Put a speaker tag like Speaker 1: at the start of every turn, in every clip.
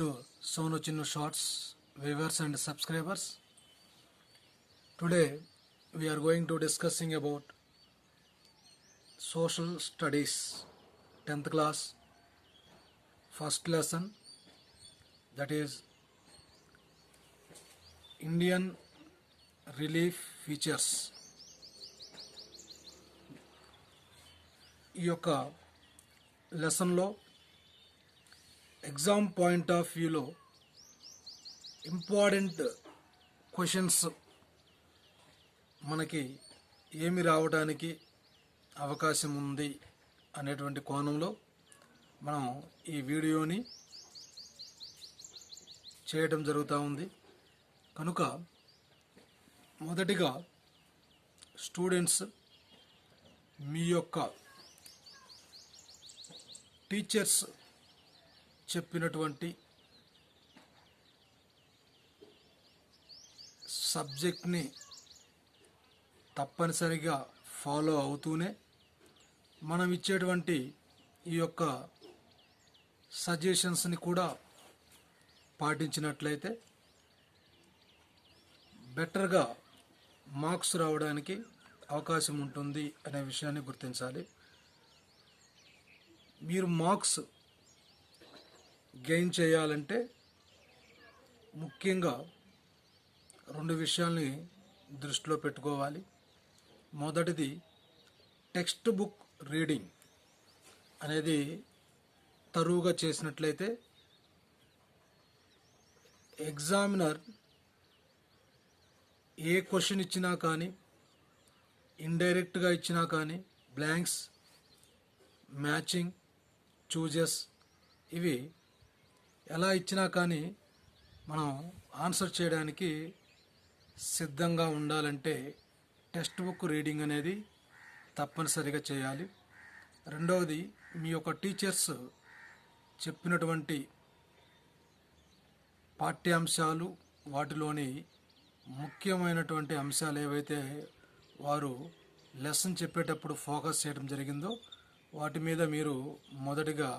Speaker 1: to Sonu Chinnu Shorts viewers and subscribers. Today we are going to discussing about social studies 10th class first lesson, that is Indian relief features. ఈ యొక్క లెసన్లో exam point of వ్యూలో important questions మనకి ఏమి రావడానికి అవకాశం ఉంది అనేటువంటి కోణంలో మనం ఈ వీడియోని చేయడం జరుగుతూ ఉంది. కనుక మొదటిగా స్టూడెంట్స్ మీ యొక్క టీచర్స్ చెప్పినటువంటి సబ్జెక్ట్ని తప్పనిసరిగా ఫాలో అవుతూనే మనం ఇచ్చేటువంటి ఈ యొక్క సజెషన్స్ని కూడా పాటించినట్లయితే బెటర్గా మార్క్స్ రావడానికి అవకాశం ఉంటుంది అనే విషయాన్ని గుర్తించాలి. మీరు మార్క్స్ గెయిన్ చేయాలంటే ముఖ్యంగా రెండు విషయాల్ని దృష్టిలో పెట్టుకోవాలి. మొదటిది టెక్స్ట్ బుక్ రీడింగ్ అనేది తరువుగా చేసినట్లయితే ఎగ్జామినర్ ఏ క్వశ్చన్ ఇచ్చినా కానీ, ఇండైరెక్ట్గా ఇచ్చినా కానీ, బ్లాంక్స్, మ్యాచింగ్, చూజెస్ ఇవి ఎలా ఇచ్చినా కానీ మనం ఆన్సర్ చేయడానికి సిద్ధంగా ఉండాలంటే టెక్స్ట్ బుక్ రీడింగ్ అనేది తప్పనిసరిగా చేయాలి. రెండవది, మీ యొక్క టీచర్స్ చెప్పినటువంటి పాఠ్యాంశాలు, వాటిలోని ముఖ్యమైనటువంటి అంశాలు ఏవైతే వారు లెసన్ చెప్పేటప్పుడు ఫోకస్ చేయడం జరిగిందో వాటి మీద మీరు మొదటిగా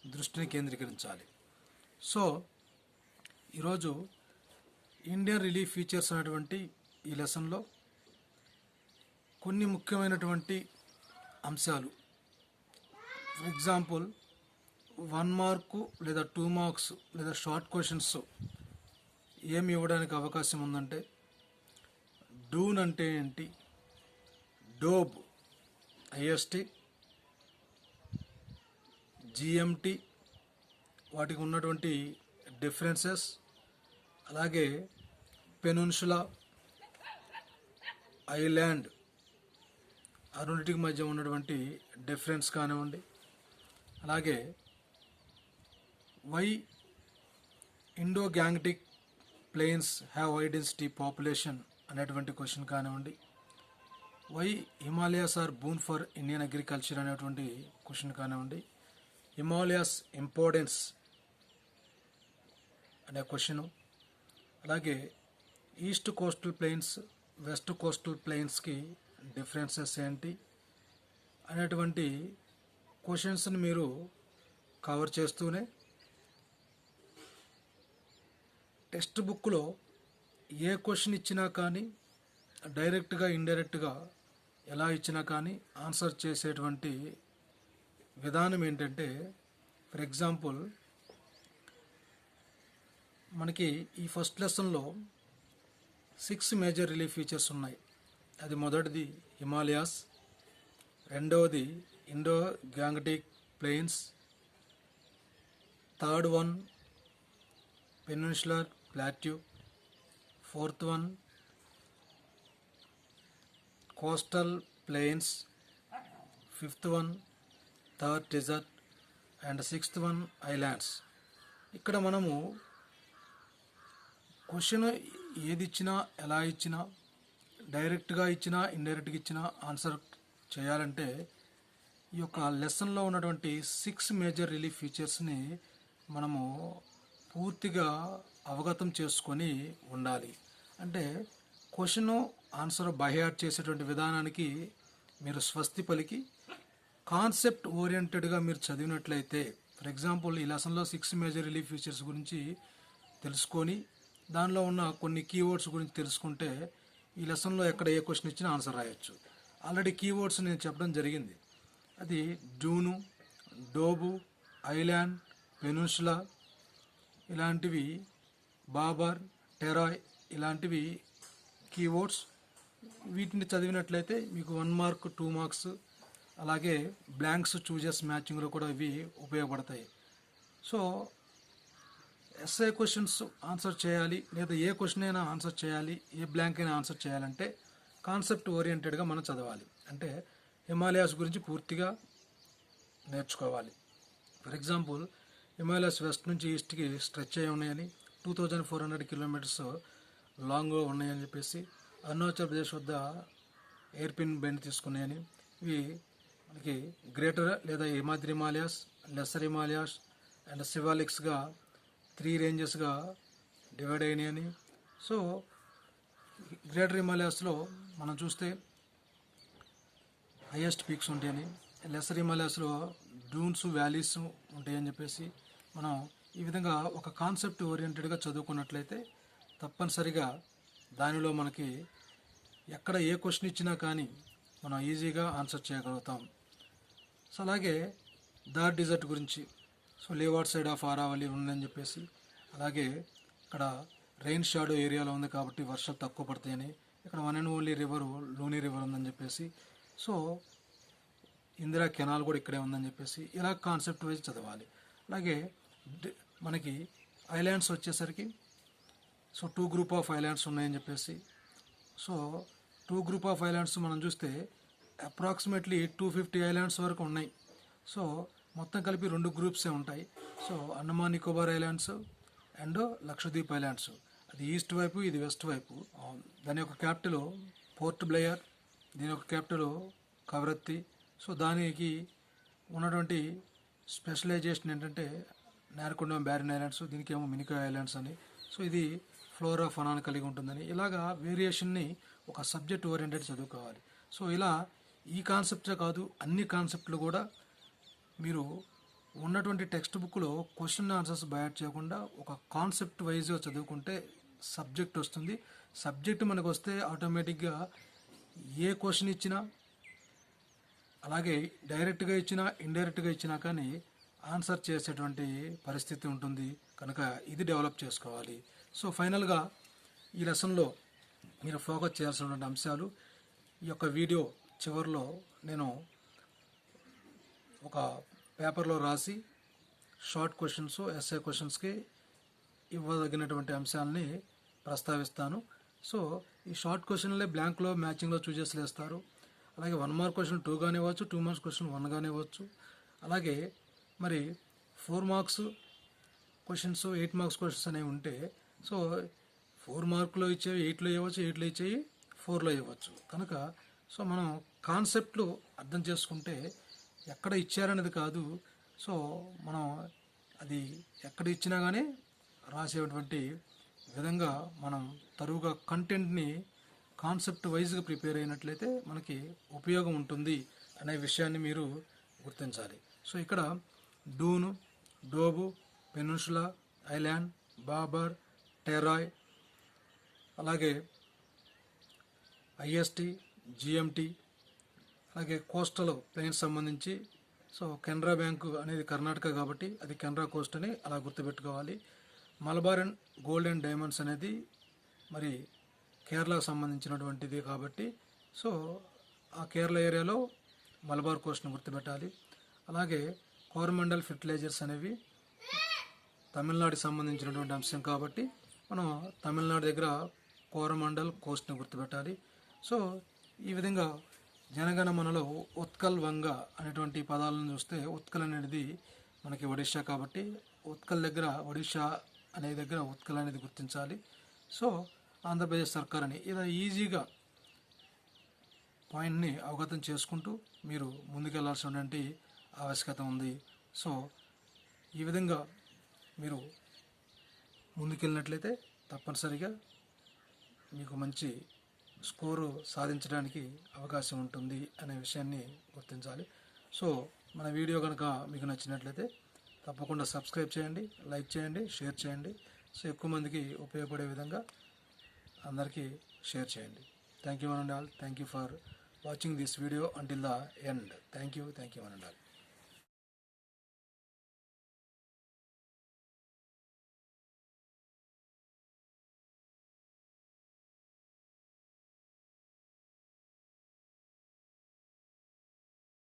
Speaker 1: దృష్టిని కేంద్రీకరించాలి. సో ఈరోజు ఇండియన్ రిలీఫ్ ఫీచర్స్ అనేటువంటి ఈ లెసన్లో కొన్ని ముఖ్యమైనటువంటి అంశాలు, ఫర్ ఎగ్జాంపుల్ 1 మార్కు లేదా 2 మార్క్స్ లేదా షార్ట్ క్వశ్చన్స్ ఏమి ఇవ్వడానికి అవకాశం ఉందంటే, డూన్ అంటే ఏంటి, డోబ్ ఐఎస్టి, జిఎంటి వాటికి ఉన్నటువంటి డిఫరెన్సెస్, అలాగే పెనున్సులా, ఐలాండ్ ఆ రెండింటికి మధ్య ఉన్నటువంటి డిఫరెన్స్ కానివ్వండి, అలాగే why Indo Gangetic plains have high density population అనేటువంటి క్వశ్చన్ కానివ్వండి, why Himalayas are boon for Indian agriculture అనేటువంటి క్వశ్చన్ కానివ్వండి, హిమాలయాస్ ఇంపార్టెన్స్ అనే క్వశ్చను, అలాగే east coastal plains, west coastal ప్లెయిన్స్కి డిఫరెన్సెస్ ఏంటి అనేటువంటి క్వశ్చన్స్ని మీరు కవర్ చేస్తూనే టెక్స్ట్ బుక్లో ఏ క్వశ్చన్ ఇచ్చినా కానీ, డైరెక్ట్గా ఇండైరెక్ట్గా ఎలా ఇచ్చినా కానీ ఆన్సర్ చేసేటువంటి విధానం ఏంటంటే, ఫర్ ఎగ్జాంపుల్ మనకి ఈ ఫస్ట్ లెసన్లో 6 మేజర్ రిలీఫ్ ఫీచర్స్ ఉన్నాయి. అది మొదటిది హిమాలయాస్, రెండవది Indo Gangetic plains, third one peninsular plateau, fourth one coastal plains, fifth one Thar desert and sixth one islands. ఇక్కడ మనము క్వశ్చన్ ఏది ఇచ్చినా, ఎలా ఇచ్చినా, డైరెక్ట్గా ఇచ్చినా, ఇండైరెక్ట్గా ఇచ్చినా ఆన్సర్ చేయాలంటే ఈ యొక్క లెసన్లో ఉన్నటువంటి 6 మేజర్ రిలీఫ్ ఫీచర్స్ని మనము పూర్తిగా అవగతం చేసుకొని ఉండాలి. అంటే క్వశ్చన్ ఆన్సర్ బైహార్ట్ చేసేటువంటి విధానానికి మీరు స్వస్తి పలికి కాన్సెప్ట్ ఓరియంటెడ్గా మీరు చదివినట్లయితే ఫర్ ఎగ్జాంపుల్ ఈ లెసన్లో 6 మేజర్ రిలీఫ్ ఫీచర్స్ గురించి తెలుసుకొని దానిలో ఉన్న కొన్ని కీవర్డ్స్ గురించి తెలుసుకుంటే ఈ లెసన్లో ఎక్కడ ఏ క్వశ్చన్ ఇచ్చినా ఆన్సర్ రాయొచ్చు. ఆల్రెడీ కీవర్డ్స్ నేను చెప్పడం జరిగింది. అది డూను, డోబు, ఐలాండ్, పెనున్సులా ఇలాంటివి, బాబర్, టెరాయ్ ఇలాంటివి కీవర్డ్స్. వీటిని చదివినట్లయితే మీకు 1 మార్క్ 2 మార్క్స్ అలాగే బ్లాంక్స్ చూజెస్ మ్యాచింగ్లో కూడా ఇవి ఉపయోగపడతాయి. సో ఎస్ఐ క్వశ్చన్స్ ఆన్సర్ చేయాలి లేదా ఏ క్వశ్చన్ అయినా ఆన్సర్ చేయాలి, ఏ బ్లాంక్ అయినా ఆన్సర్ చేయాలంటే కాన్సెప్ట్ ఓరియంటెడ్గా మనం చదవాలి. అంటే హిమాలయాస్ గురించి పూర్తిగా నేర్చుకోవాలి. ఫర్ ఎగ్జాంపుల్ హిమాలయాస్ వెస్ట్ నుంచి ఈస్ట్కి స్ట్రెచ్ అయి ఉన్నాయని, 2400 కిలోమీటర్స్ లాంగ్గా ఉన్నాయని చెప్పేసి, అరుణాచల్ ప్రదేశ్ వద్ద ఎయిర్ పిన్ బెండ్ తీసుకున్నాయని, ఇవి మనకి గ్రేటర్ లేదా హిమాద్రి హిమాలయాస్, లెస్సర్ హిమాలయాస్ అండ్ సివాలిక్స్గా 3 రేంజెస్గా డివైడ్ అయినాయని. సో గ్రేటర్ హిమాలయాస్లో మనం చూస్తే హైయెస్ట్ పీక్స్ ఉంటాయని, లెస్సర్ హిమాలయాస్లో డూన్స్ వ్యాలీస్ ఉంటాయని చెప్పేసి మనం ఈ విధంగా ఒక కాన్సెప్ట్ ఓరియంటెడ్గా చదువుకున్నట్లయితే తప్పనిసరిగా దానిలో మనకి ఎక్కడ ఏ క్వశ్చన్ ఇచ్చినా కానీ మనం ఈజీగా ఆన్సర్ చేయగలుగుతాం. సో అలాగే థార్ డిజర్ట్ గురించి, సో లేవార్డ్ సైడ్ ఆఫ్ ఆరావళి ఉందని చెప్పేసి, అలాగే ఇక్కడ రెయిన్ షాడో ఏరియాలో ఉంది కాబట్టి వర్షాలు తక్కువ పడతాయని, ఇక్కడ one and only river Looney river ఉందని చెప్పేసి, సో ఇందిరా కెనాల్ కూడా ఇక్కడే ఉందని చెప్పేసి ఇలా కాన్సెప్ట్ వైజ్ చదవాలి. అలాగే మనకి ఐలాండ్స్ వచ్చేసరికి సో 2 గ్రూప్ ఆఫ్ ఐలాండ్స్ ఉన్నాయని చెప్పేసి, సో 2 గ్రూప్ ఆఫ్ ఐలాండ్స్ మనం చూస్తే అప్రాక్సిమేట్లీ 250 ఐలాండ్స్ వరకు ఉన్నాయి. సో మొత్తం కలిపి 2 గ్రూప్సే ఉంటాయి. So Andaman Nicobar islands and Lakshadweep islands, అది ఈస్ట్ వైపు ఇది వెస్ట్ వైపు. దాని యొక్క క్యాపిటల్ పోర్ట్ బ్లెయర్, దీని యొక్క క్యాపిటల్ కవరత్తి. సో దానికి ఉన్నటువంటి స్పెషలైజేషన్ ఏంటంటే నారకొండం బ్యారిన్ ఐలాండ్స్, దీనికి ఏమో మినికా ఐలాండ్స్ అని. సో ఇది ఫ్లోరా ఫనాన్ కలిగి ఉంటుందని, ఇలాగా వేరియేషన్ని ఒక సబ్జెక్ట్ ఓరియంటెడ్ చదువుకోవాలి. సో ఇలా ఈ కాన్సెప్టే కాదు అన్ని కాన్సెప్ట్లు కూడా మీరు ఉన్నటువంటి టెక్స్ట్ బుక్లో క్వశ్చన్ ఆన్సర్స్ బయాట్ చేయకుండా ఒక కాన్సెప్ట్ వైజ్గా చదువుకుంటే సబ్జెక్ట్ వస్తుంది. సబ్జెక్ట్ మనకు వస్తే ఆటోమేటిక్గా ఏ క్వశ్చన్ ఇచ్చినా, అలాగే డైరెక్ట్గా ఇచ్చినా ఇండైరెక్ట్గా ఇచ్చినా కానీ ఆన్సర్ చేసేటువంటి పరిస్థితి ఉంటుంది. కనుక ఇది డెవలప్ చేసుకోవాలి. సో ఫైనల్గా ఈ లెసన్లో మీరు ఫోకస్ చేయాల్సినటువంటి అంశాలు, ఈ యొక్క వీడియో చివరిలో నేను ఒక పేపర్లో రాసి షార్ట్ క్వశ్చన్స్, ఎస్ఏ క్వశ్చన్స్కి ఇవ్వదగినటువంటి అంశాలని ప్రస్తావిస్తాను. సో ఈ షార్ట్ క్వశ్చన్లే బ్లాంక్లో మ్యాచింగ్లో చూజెస్ వేస్తారు. అలాగే 1 మార్క్ క్వశ్చన్ 2 గానే ఇవ్వచ్చు, 2 మార్క్స్ క్వశ్చన్ 1 గానే ఇవ్వచ్చు. అలాగే మరి 4 మార్క్స్ క్వశ్చన్స్, 8 మార్క్స్ క్వశ్చన్స్ అనేవి ఉంటే సో 4 మార్కులో ఇచ్చేవి 8లో ఇవ్వచ్చు, 8లో ఇచ్చేవి 4లో ఇవ్వచ్చు. కనుక సో మనం కాన్సెప్ట్లు అర్థం చేసుకుంటే ఎక్కడ ఇచ్చారనేది కాదు, సో మనం అది ఎక్కడ ఇచ్చినా కానీ రాసేటువంటి విధంగా మనం తరువుగా కంటెంట్ని కాన్సెప్ట్ వైజ్గా ప్రిపేర్ అయినట్లయితే మనకి ఉపయోగం ఉంటుంది అనే విషయాన్ని మీరు గుర్తించాలి. సో ఇక్కడ డూను, డోబు, పెనున్సులా, ఐలాండ్, బాబర్, టెరాయ్, అలాగే ఐఎస్టి, జిఎంటి, అలాగే కోస్టల్ ప్లెయిన్స్ సంబంధించి సో కెనరా బ్యాంకు అనేది కర్ణాటక కాబట్టి అది కెనరా కోస్ట్ అని అలా గుర్తుపెట్టుకోవాలి. Malabar and gold and diamonds అనేది మరి కేరళకు సంబంధించినటువంటిది కాబట్టి సో ఆ కేరళ ఏరియాలో మలబార్ కోస్ట్ని గుర్తుపెట్టాలి. అలాగే కోరమండల్ ఫెర్టిలైజర్స్ అనేవి తమిళనాడుకి సంబంధించినటువంటి అంశం కాబట్టి మనం తమిళనాడు దగ్గర కోరమండల్ కోస్ట్ని గుర్తుపెట్టాలి. సో ఈ విధంగా జనగణమనలో ఉత్కల్ వంగ అనేటువంటి పదాలను చూస్తే ఉత్కల్ అనేది మనకి ఒడిషా కాబట్టి ఉత్కల్ దగ్గర ఒడిషా అనే దగ్గర ఉత్కల్ అనేది గుర్తించాలి. సో ఆంధ్రప్రదేశ్ సర్కార్ అని ఇలా ఈజీగా పాయింట్ని అవగతం చేసుకుంటూ మీరు ముందుకెళ్లాల్సినటువంటి ఆవశ్యకత ఉంది. సో ఈ విధంగా మీరు ముందుకెళ్ళినట్లయితే తప్పనిసరిగా మీకు మంచి స్కోరు సాధించడానికి అవకాశం ఉంటుంది అనే విషయాన్ని గుర్తించాలి. సో మన వీడియో కనుక మీకు నచ్చినట్లయితే తప్పకుండా సబ్స్క్రైబ్ చేయండి, లైక్ చేయండి, షేర్ చేయండి. సో ఎక్కువ మందికి ఉపయోగపడే విధంగా అందరికీ షేర్ చేయండి. Thank you one and all. Thank you for watching this video until the end. Thank you one and all.